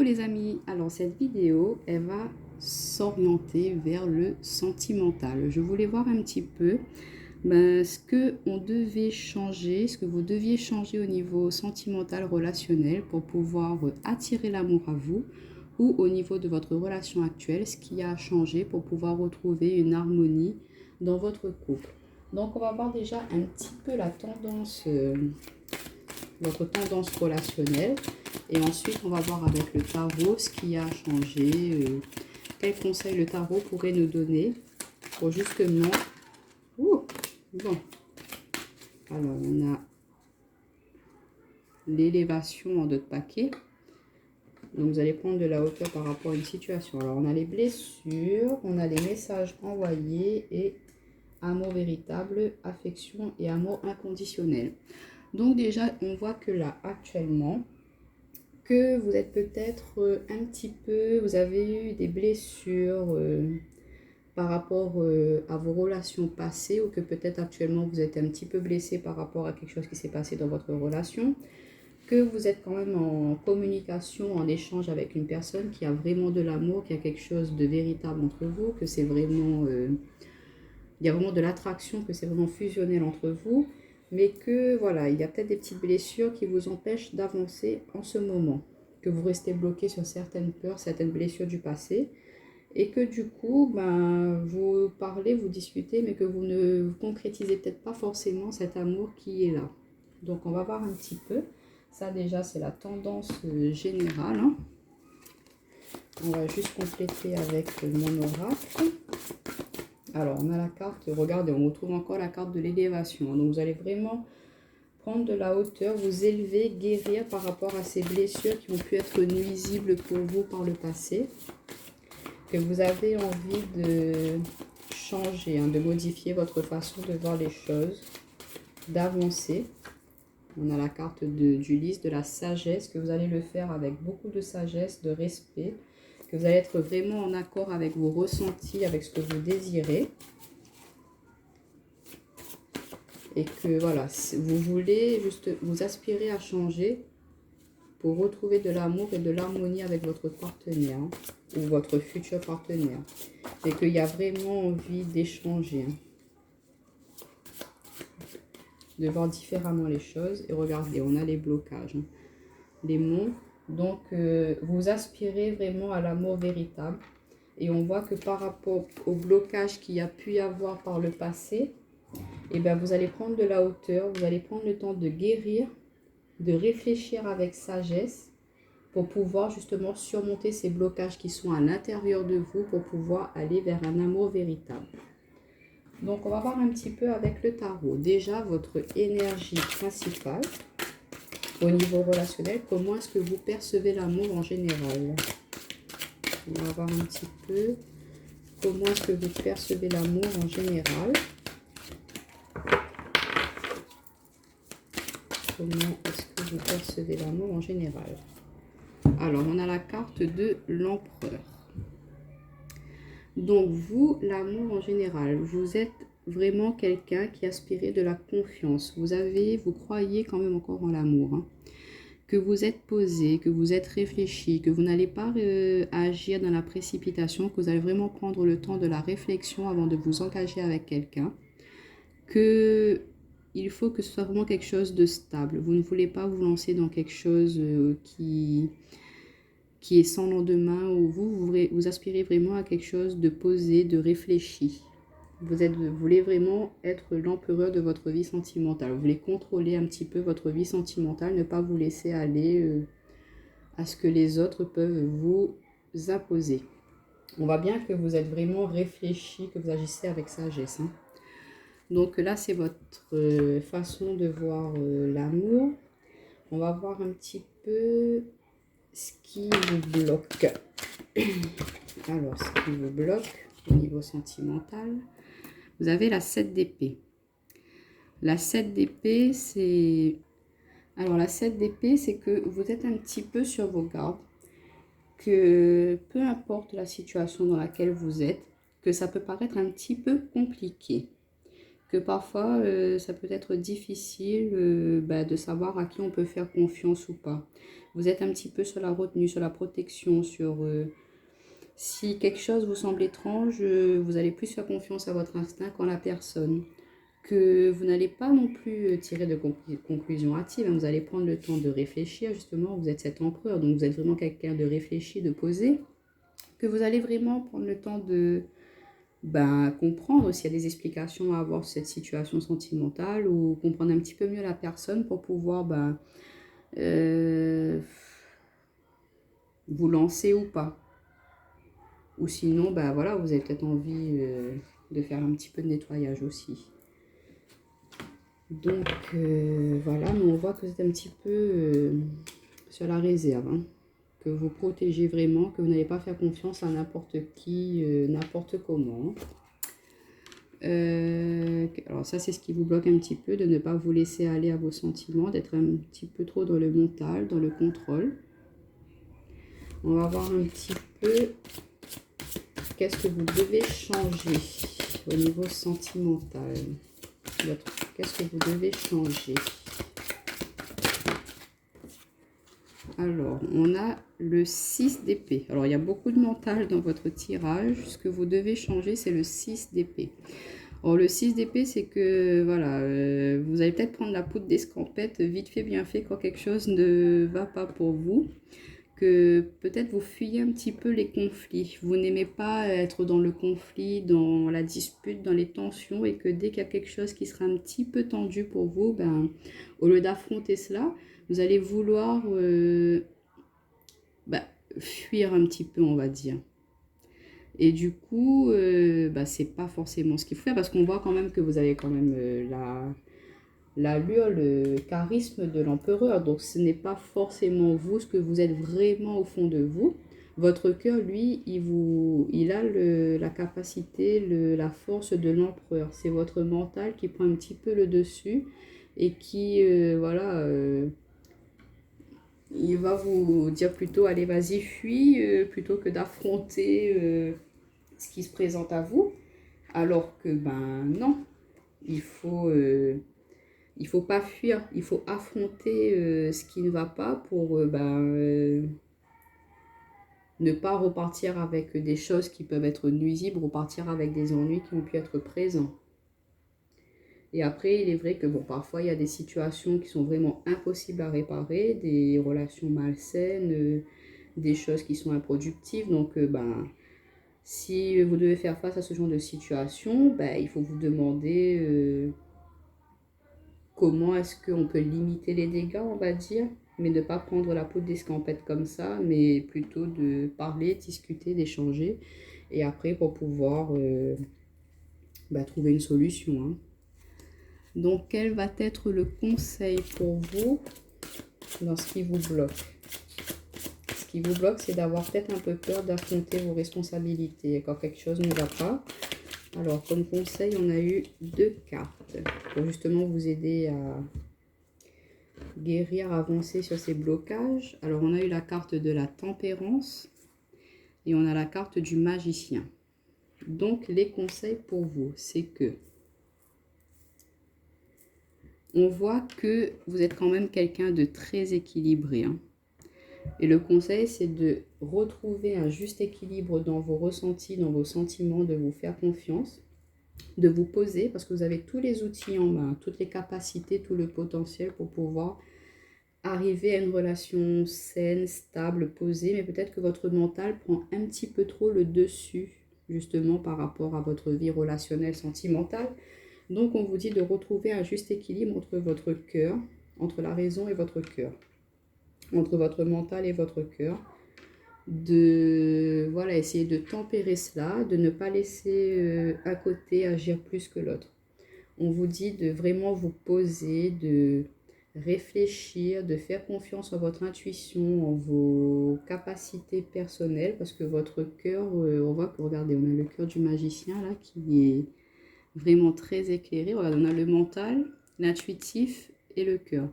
les amis, alors cette vidéo elle va s'orienter vers le sentimental. Je voulais voir un petit peu ce que on devait changer, ce que vous deviez changer au niveau sentimental relationnel pour pouvoir attirer l'amour à vous, ou au niveau de votre relation actuelle, ce qui a changé pour pouvoir retrouver une harmonie dans votre couple. Donc on va voir déjà un petit peu la tendance, votre tendance relationnelle. Et ensuite, on va voir avec le tarot ce qui a changé, quels conseils le tarot pourrait nous donner pour justement... bon, alors on a l'élévation en 2 paquets. Donc vous allez prendre de la hauteur par rapport à une situation. Alors on a les blessures, on a les messages envoyés et amour véritable, affection et amour inconditionnel. Donc déjà, on voit que là, actuellement, que vous êtes peut-être un petit peu, vous avez eu des blessures par rapport à vos relations passées, ou que peut-être actuellement vous êtes un petit peu blessé par rapport à quelque chose qui s'est passé dans votre relation, que vous êtes quand même en communication, en échange avec une personne qui a vraiment de l'amour, qui a quelque chose de véritable entre vous, que c'est vraiment, il y a vraiment de l'attraction, que c'est vraiment fusionnel entre vous, mais que voilà, il y a peut-être des petites blessures qui vous empêchent d'avancer en ce moment, que vous restez bloqué sur certaines peurs, certaines blessures du passé, et que du coup, vous parlez, vous discutez, mais que vous ne concrétisez peut-être pas forcément cet amour qui est là. Donc on va voir un petit peu. Ça déjà, c'est la tendance générale, hein. On va juste compléter avec mon oracle. Alors, on a la carte, regardez, on retrouve encore la carte de l'élévation. Donc, vous allez vraiment prendre de la hauteur, vous élever, guérir par rapport à ces blessures qui ont pu être nuisibles pour vous par le passé. Que vous avez envie de changer, de modifier votre façon de voir les choses, d'avancer. On a la carte du lys de la sagesse, que vous allez le faire avec beaucoup de sagesse, de respect, que vous allez être vraiment en accord avec vos ressentis, avec ce que vous désirez. Et que voilà, vous voulez juste vous aspirer à changer pour retrouver de l'amour et de l'harmonie avec votre partenaire, ou votre futur partenaire. Et qu'il y a vraiment envie d'échanger, de voir différemment les choses. Et regardez, on a les blocages, les mots. Donc, vous aspirez vraiment à l'amour véritable. Et on voit que par rapport au blocage qu'il y a pu y avoir par le passé, et vous allez prendre de la hauteur, vous allez prendre le temps de guérir, de réfléchir avec sagesse pour pouvoir justement surmonter ces blocages qui sont à l'intérieur de vous, pour pouvoir aller vers un amour véritable. Donc, on va voir un petit peu avec le tarot. Déjà, votre énergie principale au niveau relationnel, comment est-ce que vous percevez l'amour en général? On va voir un petit peu comment est-ce que vous percevez l'amour en général. Comment est-ce que vous percevez l'amour en général? Alors, on a la carte de l'empereur. Donc, vous, l'amour en général, vous êtes vraiment quelqu'un qui aspire de la confiance. Vous croyez quand même encore en l'amour, hein. Que vous êtes posé, que vous êtes réfléchi, que vous n'allez pas agir dans la précipitation, que vous allez vraiment prendre le temps de la réflexion avant de vous engager avec quelqu'un. Que il faut que ce soit vraiment quelque chose de stable. Vous ne voulez pas vous lancer dans quelque chose qui est sans lendemain, où vous aspirez vraiment à quelque chose de posé, de réfléchi. Vous voulez vraiment être l'empereur de votre vie sentimentale. Vous voulez contrôler un petit peu votre vie sentimentale, ne pas vous laisser aller à ce que les autres peuvent vous imposer. On voit bien que vous êtes vraiment réfléchi, que vous agissez avec sagesse, hein. Donc là, c'est votre façon de voir l'amour. On va voir un petit peu ce qui vous bloque. Alors, ce qui vous bloque au niveau sentimental, vous avez la 7 d'épée. La 7 d'épée, c'est... Alors, la 7 d'épée, c'est que vous êtes un petit peu sur vos gardes, que peu importe la situation dans laquelle vous êtes, que ça peut paraître un petit peu compliqué, que parfois ça peut être difficile de savoir à qui on peut faire confiance ou pas, Vous êtes un petit peu sur la retenue, sur la protection, sur... si quelque chose vous semble étrange, vous allez plus faire confiance à votre instinct qu'en la personne. Que vous n'allez pas non plus tirer de conclusions hâtives, hein. Vous allez prendre le temps de réfléchir, justement, vous êtes cet empereur, donc vous êtes vraiment quelqu'un de réfléchi, de posé, que vous allez vraiment prendre le temps de comprendre s'il y a des explications à avoir sur cette situation sentimentale ou comprendre un petit peu mieux la personne pour pouvoir vous lancer ou pas. Ou sinon, voilà, vous avez peut-être envie de faire un petit peu de nettoyage aussi. Donc, voilà, mais on voit que vous êtes un petit peu sur la réserve, hein, que vous protégez vraiment, que vous n'allez pas faire confiance à n'importe qui, n'importe comment. Alors ça, c'est ce qui vous bloque un petit peu, de ne pas vous laisser aller à vos sentiments, d'être un petit peu trop dans le mental, dans le contrôle. On va voir un petit peu qu'est-ce que vous devez changer au niveau sentimental. Qu'est-ce que vous devez changer? Alors, on a le 6 d'épée. Alors, il y a beaucoup de mental dans votre tirage. Ce que vous devez changer, c'est le 6 d'épée. Alors, le 6 d'épée, c'est que, voilà, vous allez peut-être prendre la poudre d'escampette vite fait, bien fait, quand quelque chose ne va pas pour vous. Que peut-être vous fuyez un petit peu les conflits. Vous n'aimez pas être dans le conflit, dans la dispute, dans les tensions, et que dès qu'il y a quelque chose qui sera un petit peu tendu pour vous, au lieu d'affronter cela, vous allez vouloir fuir un petit peu, on va dire. Et du coup, c'est pas forcément ce qu'il faut faire, parce qu'on voit quand même que vous avez quand même l'allure, le charisme de l'empereur. Donc ce n'est pas forcément vous, ce que vous êtes vraiment au fond de vous. Votre cœur, lui, il a la capacité, la force de l'empereur. C'est votre mental qui prend un petit peu le dessus et qui, il va vous dire plutôt, allez, vas-y, fuis, plutôt que d'affronter ce qui se présente à vous. Alors que, non, il faut pas fuir, il faut affronter ce qui ne va pas pour ne pas repartir avec des choses qui peuvent être nuisibles, repartir avec des ennuis qui ont pu être présents. Et après, il est vrai que parfois il y a des situations qui sont vraiment impossibles à réparer, des relations malsaines, des choses qui sont improductives. Donc, si vous devez faire face à ce genre de situation, il faut vous demander comment est-ce qu'on peut limiter les dégâts, on va dire, mais ne pas prendre la poudre d'escampette comme ça, mais plutôt de parler, discuter, d'échanger, et après pour pouvoir trouver une solution, hein. Donc, quel va être le conseil pour vous dans ce qui vous bloque? Ce qui vous bloque, c'est d'avoir peut-être un peu peur d'affronter vos responsabilités. Quand quelque chose ne va pas, alors comme conseil, on a eu 2 cartes pour justement vous aider à guérir, avancer sur ces blocages. Alors, on a eu la carte de la tempérance et on a la carte du magicien. Donc, les conseils pour vous, c'est que on voit que vous êtes quand même quelqu'un de très équilibré, hein. Et le conseil, c'est de retrouver un juste équilibre dans vos ressentis, dans vos sentiments, de vous faire confiance, de vous poser, parce que vous avez tous les outils en main, toutes les capacités, tout le potentiel pour pouvoir arriver à une relation saine, stable, posée, mais peut-être que votre mental prend un petit peu trop le dessus, justement par rapport à votre vie relationnelle, sentimentale. Donc on vous dit de retrouver un juste équilibre entre votre cœur, entre la raison et votre cœur, entre votre mental et votre cœur, de essayer de tempérer cela, de ne pas laisser un côté agir plus que l'autre. On vous dit de vraiment vous poser, de réfléchir, de faire confiance en votre intuition, en vos capacités personnelles, parce que votre cœur, on voit que, regardez, on a le cœur du magicien là qui est vraiment très éclairé. Voilà, on a le mental, l'intuitif et le cœur.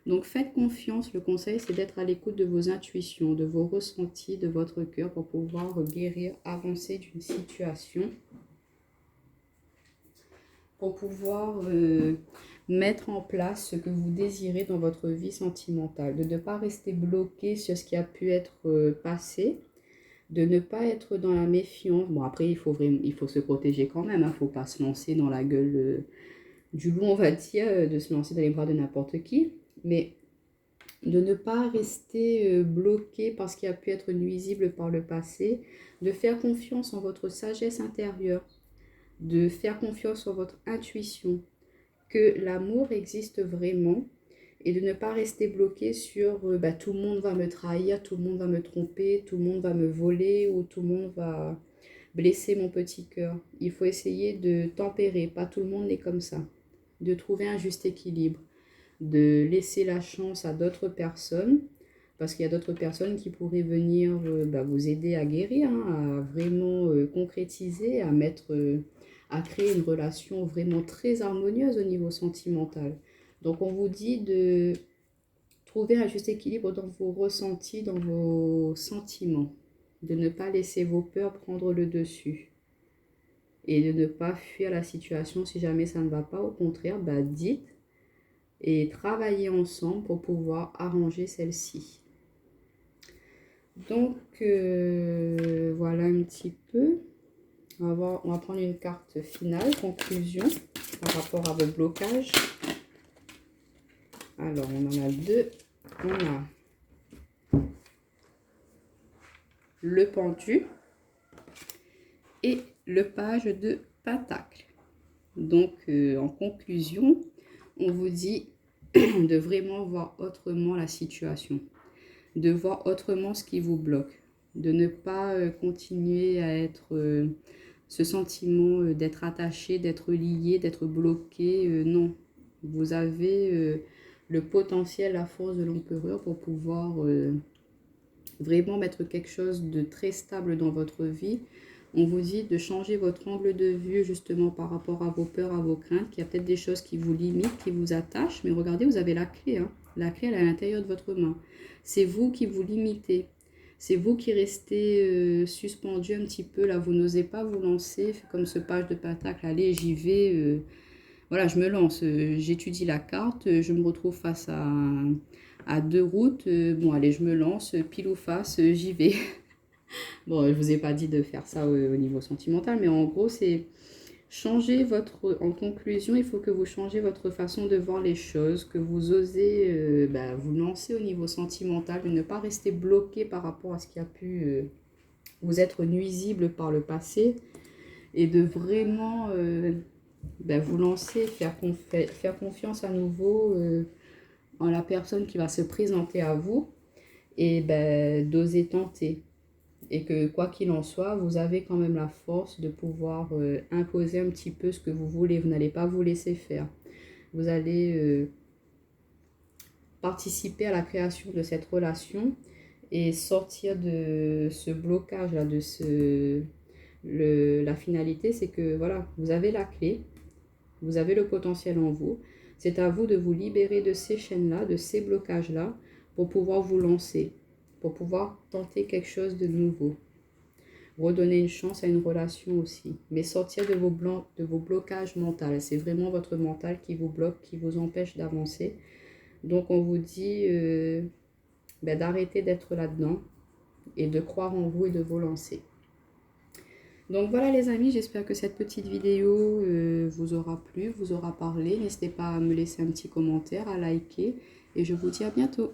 Donc faites confiance, le conseil c'est d'être à l'écoute de vos intuitions, de vos ressentis, de votre cœur pour pouvoir guérir, avancer d'une situation, pour pouvoir mettre en place ce que vous désirez dans votre vie sentimentale, de ne pas rester bloqué sur ce qui a pu être passé, de ne pas être dans la méfiance. Bon, après, il faut se protéger quand même, hein. Il ne faut pas se lancer dans la gueule du loup, on va dire, de se lancer dans les bras de n'importe qui, mais de ne pas rester bloqué par ce qui a pu être nuisible par le passé, de faire confiance en votre sagesse intérieure, de faire confiance en votre intuition, que l'amour existe vraiment, et de ne pas rester bloqué sur tout le monde va me trahir, tout le monde va me tromper, tout le monde va me voler ou tout le monde va blesser mon petit cœur. Il faut essayer de tempérer, pas tout le monde est comme ça, de trouver un juste équilibre, de laisser la chance à d'autres personnes, parce qu'il y a d'autres personnes qui pourraient venir vous aider à guérir, hein, à vraiment concrétiser, à créer une relation vraiment très harmonieuse au niveau sentimental. Donc on vous dit de trouver un juste équilibre dans vos ressentis, dans vos sentiments, de ne pas laisser vos peurs prendre le dessus et de ne pas fuir la situation si jamais ça ne va pas. Au contraire, dites et travaillez ensemble pour pouvoir arranger celle-ci. Donc voilà un petit peu. On va prendre une carte finale, conclusion, par rapport à vos blocages. Alors, on en a deux. On a le pendu et le page de pentacle. Donc, en conclusion, on vous dit de vraiment voir autrement la situation, de voir autrement ce qui vous bloque, de ne pas continuer à être ce sentiment d'être attaché, d'être lié, d'être bloqué. Non, vous avez le potentiel, la force de l'empereur pour pouvoir vraiment mettre quelque chose de très stable dans votre vie. On vous dit de changer votre angle de vue justement par rapport à vos peurs, à vos craintes, qu'il y a peut-être des choses qui vous limitent, qui vous attachent, mais regardez, vous avez la clé, hein. La clé, elle est à l'intérieur de votre main. C'est vous qui vous limitez. C'est vous qui restez suspendu un petit peu, là, vous n'osez pas vous lancer, comme ce page de pentacle, allez, j'y vais, voilà, je me lance, j'étudie la carte, je me retrouve face à deux routes, bon, allez, je me lance, pile ou face, j'y vais. Bon, je vous ai pas dit de faire ça au niveau sentimental, mais en gros, c'est changer en conclusion, il faut que vous changez votre façon de voir les choses, que vous osez vous lancer au niveau sentimental, de ne pas rester bloqué par rapport à ce qui a pu vous être nuisible par le passé, et de vraiment vous lancer, faire confiance à nouveau en la personne qui va se présenter à vous, et d'oser tenter. Et que quoi qu'il en soit, vous avez quand même la force de pouvoir imposer un petit peu ce que vous voulez. Vous n'allez pas vous laisser faire. Vous allez participer à la création de cette relation et sortir de ce blocage-là, la finalité, c'est que voilà, vous avez la clé, vous avez le potentiel en vous. C'est à vous de vous libérer de ces chaînes-là, de ces blocages-là, pour pouvoir vous lancer, pour pouvoir tenter quelque chose de nouveau. Redonner une chance à une relation aussi. Mais sortir de vos blocages mentaux. C'est vraiment votre mental qui vous bloque, qui vous empêche d'avancer. Donc on vous dit d'arrêter d'être là-dedans et de croire en vous et de vous lancer. Donc voilà les amis, j'espère que cette petite vidéo vous aura plu, vous aura parlé. N'hésitez pas à me laisser un petit commentaire, à liker et je vous dis à bientôt.